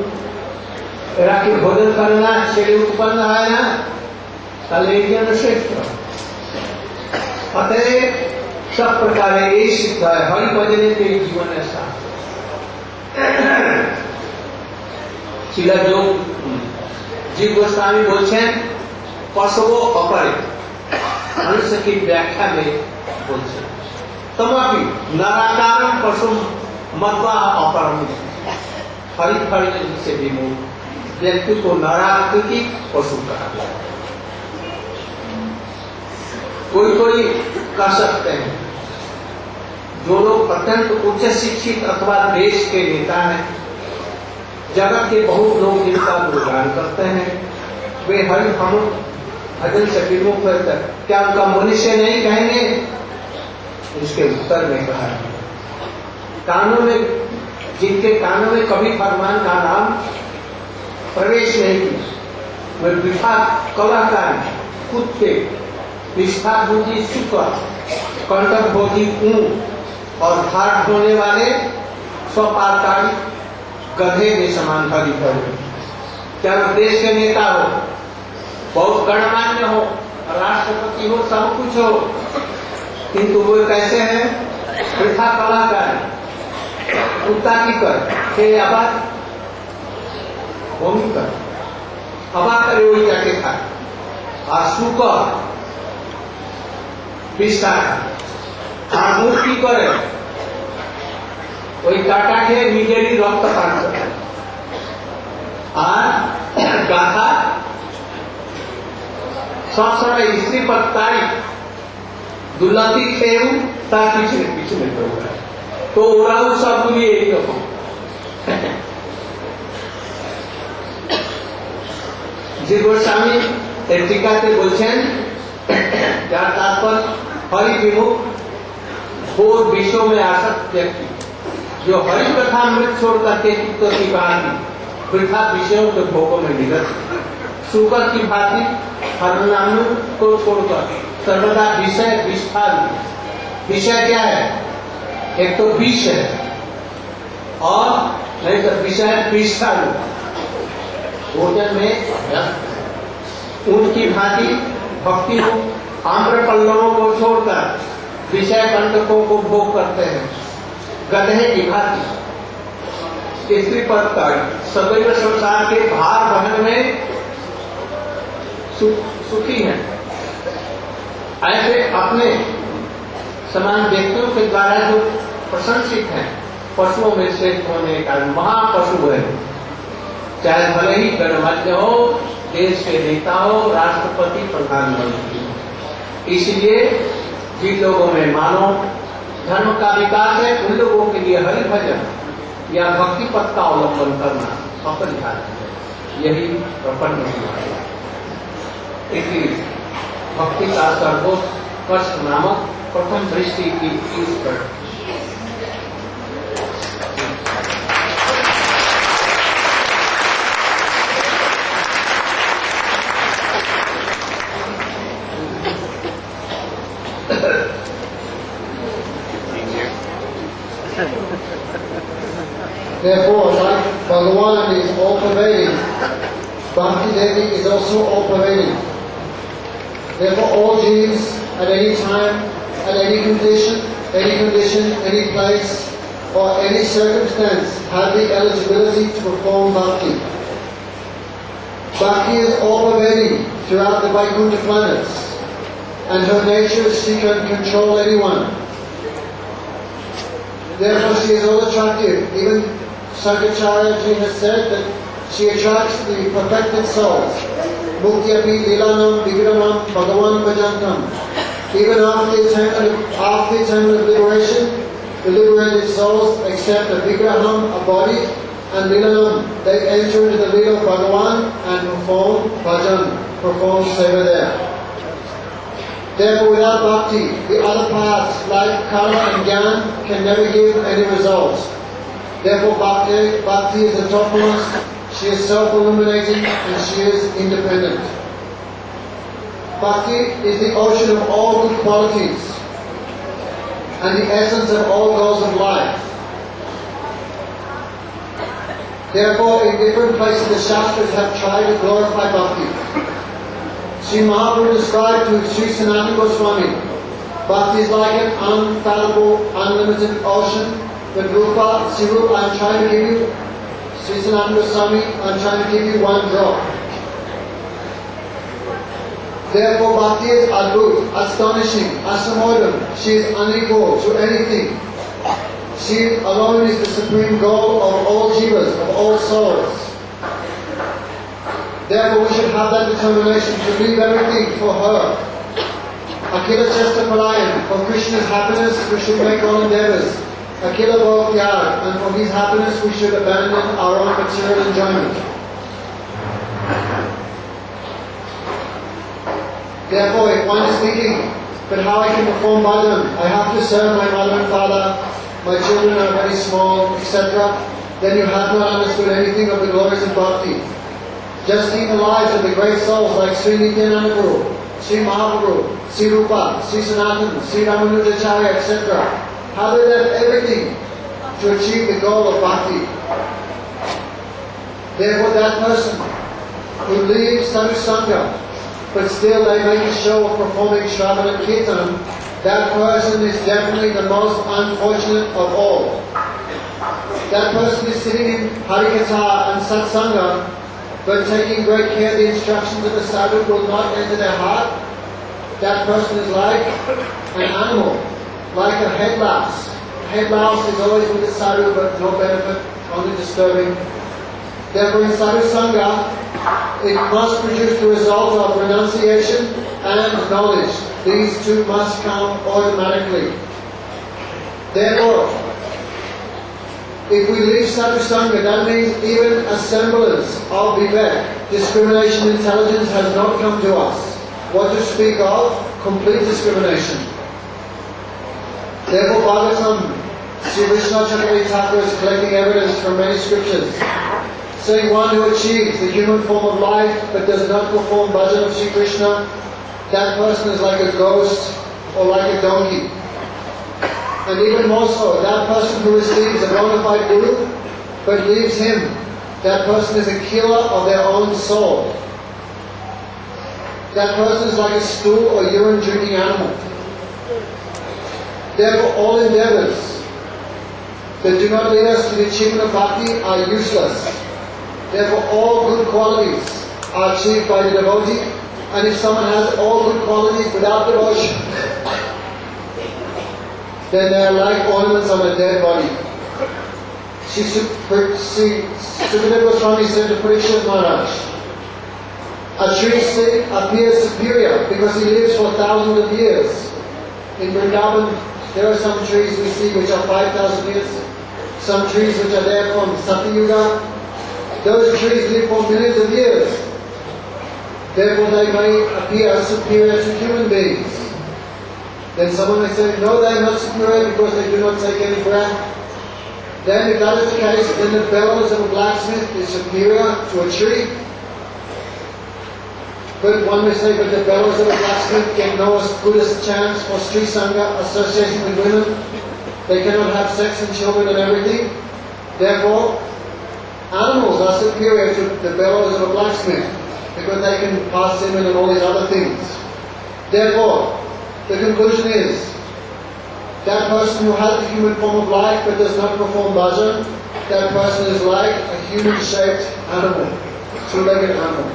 के भोजन करना शरीर उत्पन्न है ना कल श्रेष्ठ अतः सब प्रकार ये सिद्ध है हरि भजन के जीवन ऐसा शिला जो जी गोस्वामी बोलते पशुओं अपरे मनुष्य की व्याख्या में बोलते तमापि नाराकारण पशु मत्वा अपरम हरित भजन से विमुख व्यक्ति को नाराकृति पशु कहा गया। कोई कह सकते हैं जो लोग अत्यंत उच्च शिक्षित अथवा देश के नेता हैं जगत के बहुत लोग जिनका गुणगान करते हैं वे हरि भजन से विमुख रहते क्या उनका मनुष्य नहीं कहेंगे? इसके उत्तर में कहा कानों में जिनके कानों में कभी भगवान का नाम प्रवेश नहीं किया वे वृथा कलाकार कुत्ते निष्ठा भोजी शुक्र कंटक भोजी ऊंट और घाट ढोने वाले स्वपालकारी गधे के समान भरी पड़े। क्या देश के नेता हो बहुत गणमान्य हो राष्ट्रपति हो सब कुछ हो किंतु वो कैसे हैं वृथा कलाकार कुत्ता की कर आबाद भूमि कर हवा करे वही जाके खा आंसू का पिस्ता मुख की करे वही काटा के निजेरी रक्त पान करे गाथा सब समय स्त्री पर तारीख दुल्लाती खेऊ तार पीछे में पड़ रहा है तो उड़ाऊ सब दुनिया यही रखो जी गोस्वामी टीका के बोलছেন যার तात्पर्य हरि विमुख घोर विषयों में आसक्त व्यक्ति जो हरि कथा अमृत छोड़ करके चित्तों की कहानी वृथा विषयों के भोगों में निरत शुकर की भांति हरनाम को छोड़कर सर्वदा विषय विस्तार विषय क्या है एक तो विष है और नहीं तो विषय विस्तार भोजन में व्यस्त है। उनकी भांति भक्ति रूप आम्र पल्लवों को छोड़कर विषय कंटकों को भोग करते हैं। गधे की भांति स्त्री पद तक सदैव संसार के भार वहन में सुखी है। ऐसे अपने समान व्यक्तियों के द्वारा जो प्रशंसित है, पशुओं में श्रेष्ठ होने का महापशु है, चाहे भले ही गणमान्य हो, देश के नेता हो, राष्ट्रपति, प्रधानमंत्री। इसलिए जिन लोगों में मानव धर्म का विकास है, उन लोगों के लिए हरि भजन या भक्ति पथ का अवलंबन करना अपरिहार्य है। यही प्रपन्न हुआ है। इसलिए भक्ति का सर्वोत्कर्ष नामक प्रथम दृष्टि की इस पर Therefore, like Bhagavan is all-pervading, Bhakti Devi is also all-pervading. Therefore, all Jeeves at any time, at any condition, any place, or any circumstance have the eligibility to perform Bhakti. Bhakti is all-pervading throughout the Vaikuntha planets, and her nature is she can control anyone. Therefore, she is all attractive. Even Sankacharya Ji has said that she attracts the perfected souls. Mukti-api lilanam vigramam bhagavan bhajantam. Even after the attainment of liberation, the liberated souls accept a vigraham, a body, and lilanam. They enter into the lila of Bhagavan and perform bhajan, perform seva there. Therefore, without bhakti, the other paths like karma and jnana can never give any results. Therefore, bhakti is the topmost, she is self-illuminating, and she is independent. Bhakti is the ocean of all good qualities and the essence of all goals of life. Therefore, in different places the Shastras have tried to glorify bhakti. Sri Mahaprabhu described to Sri Sanatana Goswami, bhakti is like an unfathomable, unlimited ocean. But Rupa, Sri Rupa, I'm trying to give you, Sri Sanatana Goswami, I'm trying to give you one drop. Therefore, bhakti is adbhut, astonishing, asamodam. She is unequal to anything. She alone is the supreme goal of all jivas, of all souls. Therefore, we should have that determination to leave everything for her. Akila Chesta Palayan, for Krishna's happiness, we should make all endeavors. Akila Bhaktyar, and for his happiness, we should abandon our own material enjoyment. Therefore, if one is thinking, but how I can perform bhajan, I have to serve my mother and father, my children are very small, etc., then you have not understood anything of the glories of bhakti. Just see the lives of the great souls like Sri Nityananda Guru, Sri Mahaprabhu, Sri Rupa, Sri Sanatana, Sri Ramanujacharya, etc. How they left everything to achieve the goal of bhakti. Therefore, that person who leaves Sadhu Sangha, but still they make a show of performing Shravan and Kirtan, that person is definitely the most unfortunate of all. That person is sitting in Harikatha and Satsanga, but taking great care the instructions of the sadhu will not enter their heart. That person is like an animal, like a head louse. Head louse is always with the sadhu but no benefit, only disturbing. Therefore in sadhu sangha, it must produce the result of renunciation and knowledge. These two must come automatically. Therefore, if we leave sadhu sangha, that means even a semblance of vivek, discrimination intelligence has not come to us. What to speak of? Complete discrimination. Therefore, Bhagavatam, Sri Vishnu Chakravarti Thakur is collecting evidence from many scriptures, saying one who achieves the human form of life but does not perform bhajan of Sri Krishna, that person is like a ghost or like a donkey. And even more so, that person who receives a bona fide guru but leaves him that person is a killer of their own soul. That person is like a stool or urine drinking animal. Therefore, all endeavors that do not lead us to the achievement of bhakti are useless. Therefore, all good qualities are achieved by the devotee, and if someone has all good qualities without devotion, then they are like ornaments on a dead body. Sukadeva Swami said to Parikshit Maharaj, a tree appears superior because he lives for thousands of years. In Vrindavan, there are some trees we see which are 5,000 years, some trees which are there from Satyuga. Those trees live for millions of years. Therefore they may appear superior to human beings. Then someone may say, no, they are not superior because they do not take any breath. Then if that is the case, then the bellows of a blacksmith is superior to a tree. But one may say, but the bellows of a blacksmith get no Buddhist chance for Sri Sangha, association with women. They cannot have sex and children and everything. Therefore, animals are superior to the bellows of a blacksmith because they can pass semen and all these other things. Therefore, the conclusion is, that person who has the human form of life but does not perform bhajan, that person is like a human-shaped animal, two-legged animal,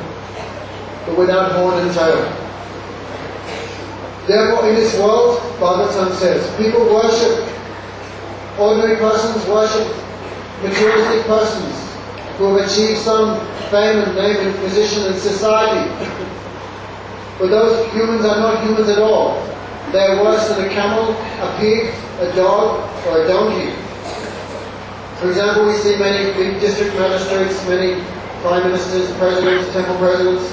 but without horn and tail. Therefore, in this world, Bhagavatam says, people worship, ordinary persons worship materialistic persons who have achieved some fame and name and position in society. But those humans are not humans at all. They are worse than a camel, a pig, a dog, or a donkey. For example, we see many big district magistrates, many prime ministers, presidents, temple presidents.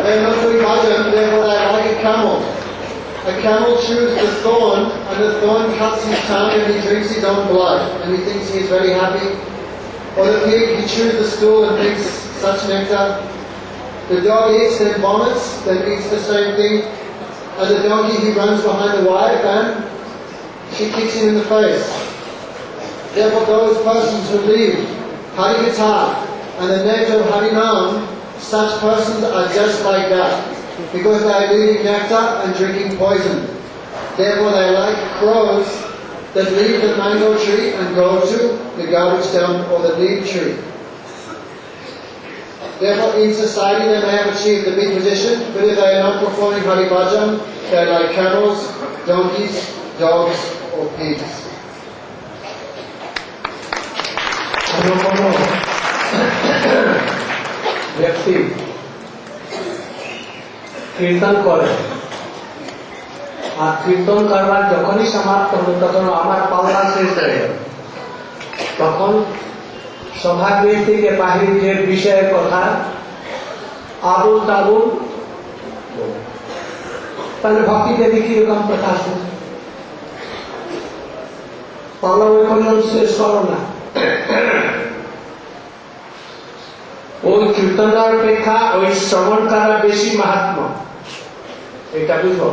They are not doing bhajan, therefore they are like a camel. A camel chews the thorn, and the thorn cuts his tongue, and he drinks his own blood, and he thinks he is very happy. Or the pig, he chews the stool and drinks such nectar. The dog eats, then vomits, then eats the same thing. And the donkey, he runs behind the wife and she kicks him in the face. Therefore, those persons who leave Harikatha and the nectar of Harinam, such persons are just like that, because they are eating nectar and drinking poison. Therefore, they are like crows that leave the mango tree and go to the garbage dump or the neem tree. Therefore, in society they may have achieved the big position, but if they are not performing Hari Bhajan, they are like camels, donkeys, dogs, or pigs. ব্যক্তি কীর্তন করে আর কীর্তন করবার যখনই সমাপ্ত হলো তখন আমার পাওনা শেষ হয়ে গেল, তখন সভাগৃহ থেকে বাহির যে বিষয়ের কথা আবুল তাবুল, তাহলে ভক্তিতে কিরকম কথা আসবে? পাওনা ওই পর্যন্ত শেষ করো না। ওই কীর্তনার অপেক্ষা ওই শ্রবণ করা বেশি মাহাত্ম, এটা বুঝো।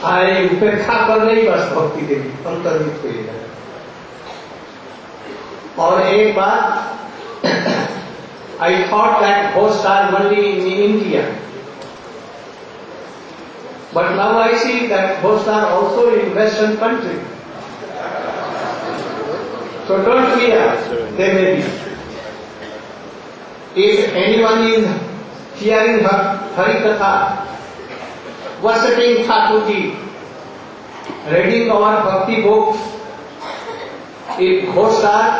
আর এই উপেক্ষা করলেই বাস ভক্তি দেবী অন্তর্হিত হয়ে যাবে। और एक बात, I thought that hosts are only in India, but now I see that hosts are also in Western country. So don't fear, they may be. If anyone is hearing Harikatha, worshipping Thakurji, reading our bhakti books, if hosts are,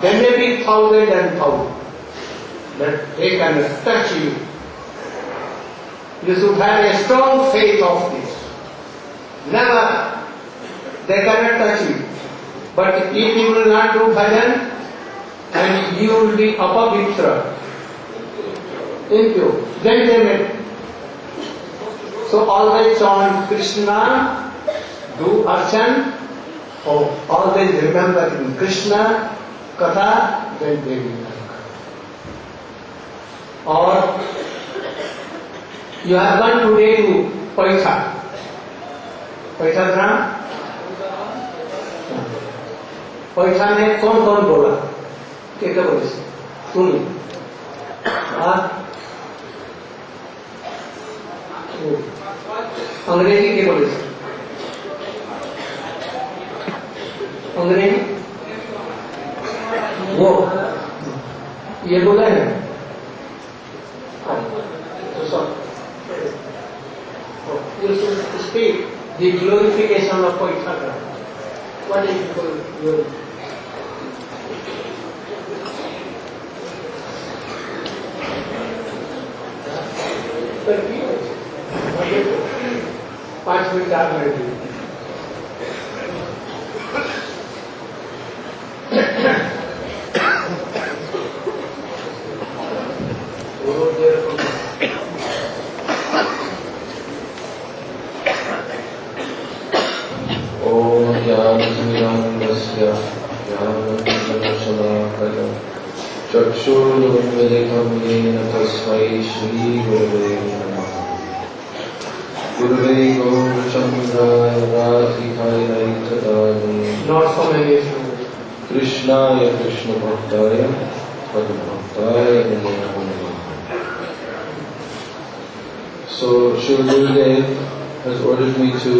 there may be thousand and thousand, but they can touch you. You should have a strong faith of this. Never, they cannot touch you. But if you will not do bhajan, and you will be apavitra, impure, then they may. So always chant Krishna, do archan, or always remember Krishna, Katha, then Devi. Or you have gone today to Paitha Gram. पैठा में कौन कौन बोला? क्या बोले? तुम अंग्रेजी के बोले? अंग्रेजी वो ये बोला है you should speak the glorification of Paithaka. What is glorification? 5 minute आगे बढ़िए। ओम ज्ञानतिमिरान्धस्य ज्ञानञ्जनशलाकया चक्षुरुन्मिलितं येन तस्मै श्रीगुरवे नमः। गुरवे गौरचन्द्राय राधिकायै तदानी कृष्णाय कृष्णभक्ताय पद्मभक्ताय नमो नमः। So Srila Gurudev has ordered me to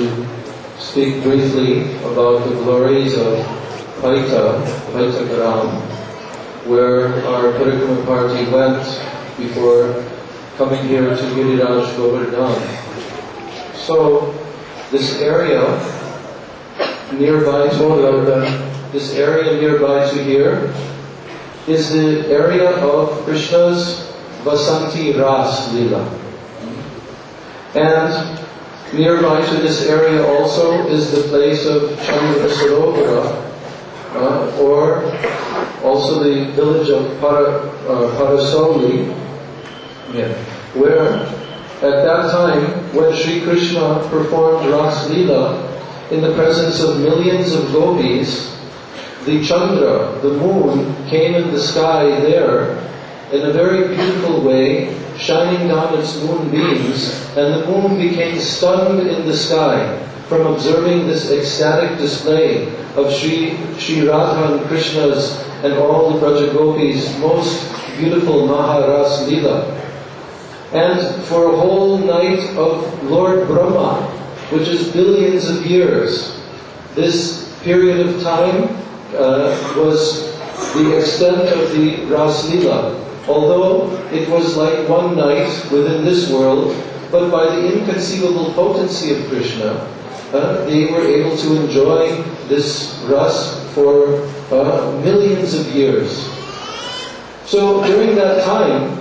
speak briefly about the glories of Paithakaram, where our Parikrama party went before coming here to Giriraj Govardhan. So, this area nearby to here is the area of Krishna's Vasanti Ras Leela. And nearby to this area also is the place of Chandra Sarovara, or also the village of Parasoli, where at that time, when Sri Krishna performed Ras Leela in the presence of millions of gopis, the Chandra, the moon, came in the sky there in a very beautiful way, shining down its moonbeams, and the moon became stunned in the sky from observing this ecstatic display of Sri Radha and Krishna's and all the Braja Gopis' most beautiful Maharas Leela. And for a whole night of Lord Brahma, which is billions of years, this period of time was the extent of the Ras Leela. Although it was like one night within this world, but by the inconceivable potency of Krishna, they were able to enjoy this Ras for millions of years. So during that time,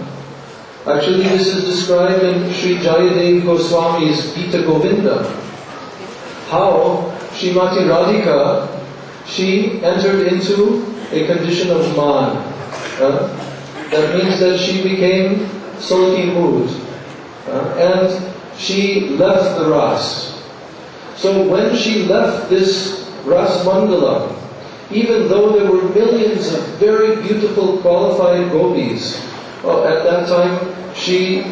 actually this is described in Sri Jayadev Goswami's Gita Govinda, how Srimati Radhika, she entered into a condition of man. That means that she became sulky mood, and she left the Ras. So when she left this Ras Mandala, even though there were millions of very beautiful qualified gopis, at that time she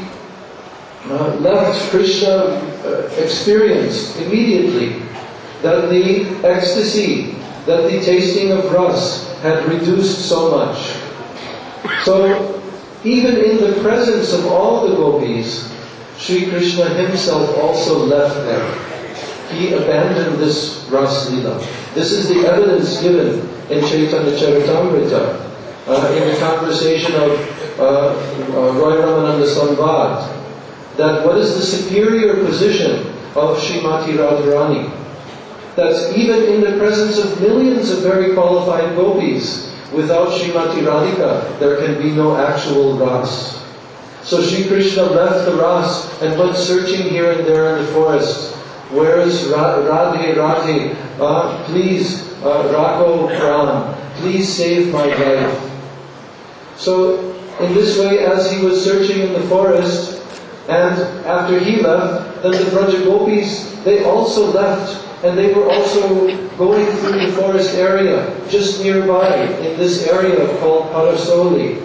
left Krishna experienced immediately that the ecstasy, that the tasting of Ras had reduced so much. So, even in the presence of all the gopis, Sri Krishna himself also left them. He abandoned this Ras Leela. This is the evidence given in Chaitanya Charitamrita, in the conversation of Roy Ramananda Samvad, that what is the superior position of Srimati Radharani? That even in the presence of millions of very qualified gopis, without Srimati Radhika, there can be no actual Ras. So Sri Krishna left the Ras and went searching here and there in the forest. Where is Radhe, Radhe? Please, Rakho Pran, please save my life. So in this way, as he was searching in the forest, and after he left, then the Braja Gopis, they also left. And they were also going through the forest area, just nearby, in this area called Parasoli.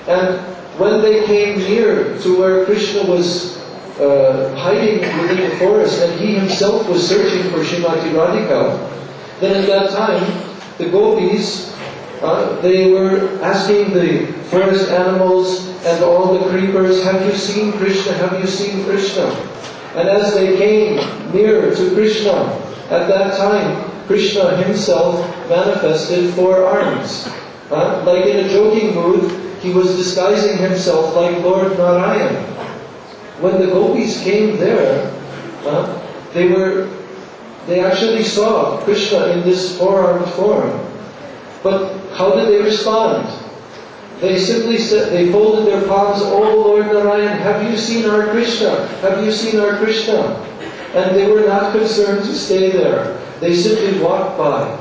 And when they came near to where Krishna was hiding within the forest, and he himself was searching for Srimati Radhika, then at that time, the gopis, they were asking the forest animals and all the creepers, have you seen Krishna? Have you seen Krishna? And as they came near to Krishna, at that time, Krishna himself manifested 4 arms. Like in a joking mood, he was disguising himself like Lord Narayana. When the gopis came there, they actually saw Krishna in this 4-armed form. But how did they respond? They simply said, they folded their palms, "Oh Lord Narayana, have you seen our Krishna? Have you seen our Krishna?" And they were not concerned to stay there. They simply walked by.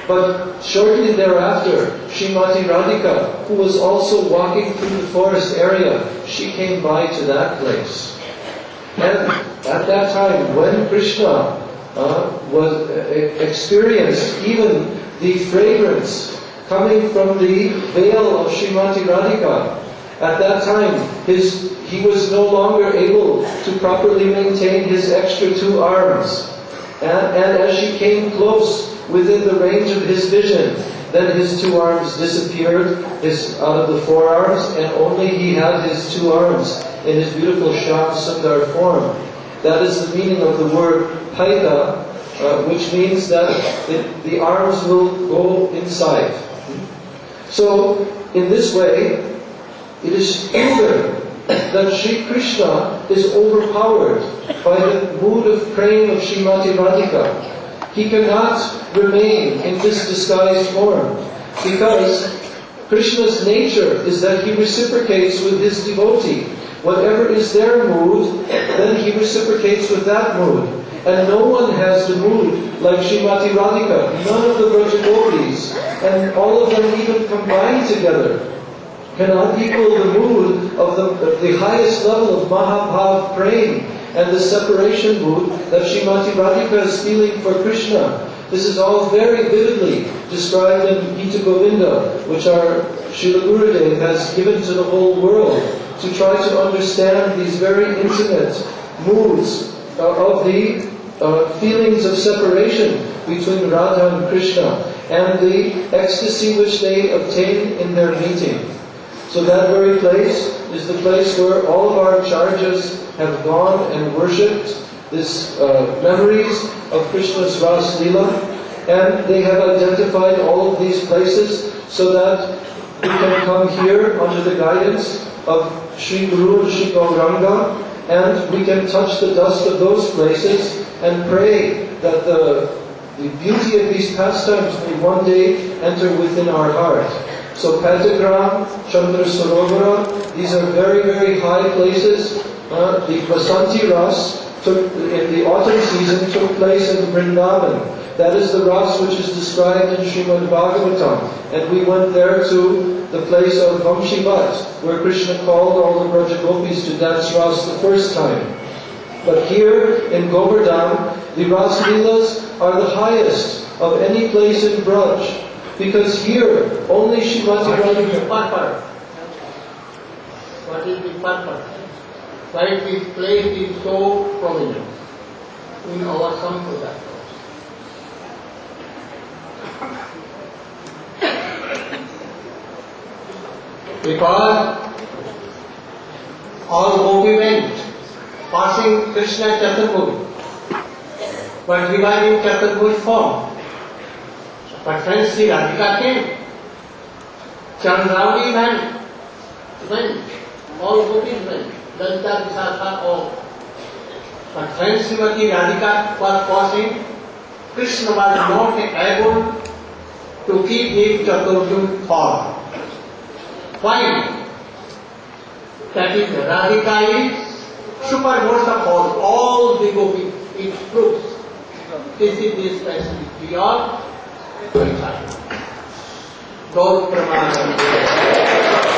But shortly thereafter, Srimati Radhika, who was also walking through the forest area, she came by to that place. And at that time, when Krishna was experienced even the fragrance coming from the veil of Srimati Radhika, at that time he was no longer able to properly maintain his extra 2 arms. And as she came close within the range of his vision, then his 2 arms disappeared out of the 4 arms, and only he had his 2 arms in his beautiful Shyam Sundar form. That is the meaning of the word paida, which means that the arms will go inside. So, in this way, it is clear that Sri Krishna is overpowered by the mood of praying of Srimati Radhika. He cannot remain in this disguised form, because Krishna's nature is that he reciprocates with his devotee. Whatever is their mood, then he reciprocates with that mood. And no one has the mood like Srimati Radhika, none of the Brajagopis, and all of them even combined together cannot equal the mood of the highest level of Mahabhav praying and the separation mood that Srimati Radhika is feeling for Krishna. This is all very vividly described in Gita Govinda, which our Srila Gurudev has given to the whole world to try to understand these very intimate moods of the feelings of separation between Radha and Krishna and the ecstasy which they obtain in their meeting. So that very place is the place where all of our acharyas have gone and worshipped these memories of Krishna's Ras Leela, and they have identified all of these places so that we can come here under the guidance of Sri Guru and Sri Gauranga, and we can touch the dust of those places and pray that the beauty of these pastimes may one day enter within our heart. So Patagram, Chandra Sarovara, these are very, very high places. The Vasanti Ras in the autumn season took place in Vrindavan. That is the Ras which is described in Srimad Bhagavatam. And we went there to the place of Vamshivat, where Krishna called all the Brajagopis to dance Ras the first time. But here in Govardhan, the Ras Leelas are the highest of any place in Braj. Because here, only Srimati Radhika. What is the purpose? Why this place is so prominent in our Sampradaya? Because all gopi went passing Krishna Chaturmukh, but reviving Chaturmukh form. But when Sri Radhika came, Chandravali went, all gopis went, Lalita, Visakha, all. But when Srimati Radhika was passing, Krishna was not able to keep his Chaturmukh form. Why? That is, Radhika is supermost of all the gopis. It proves. This is the speciality of Gaur Pramananda.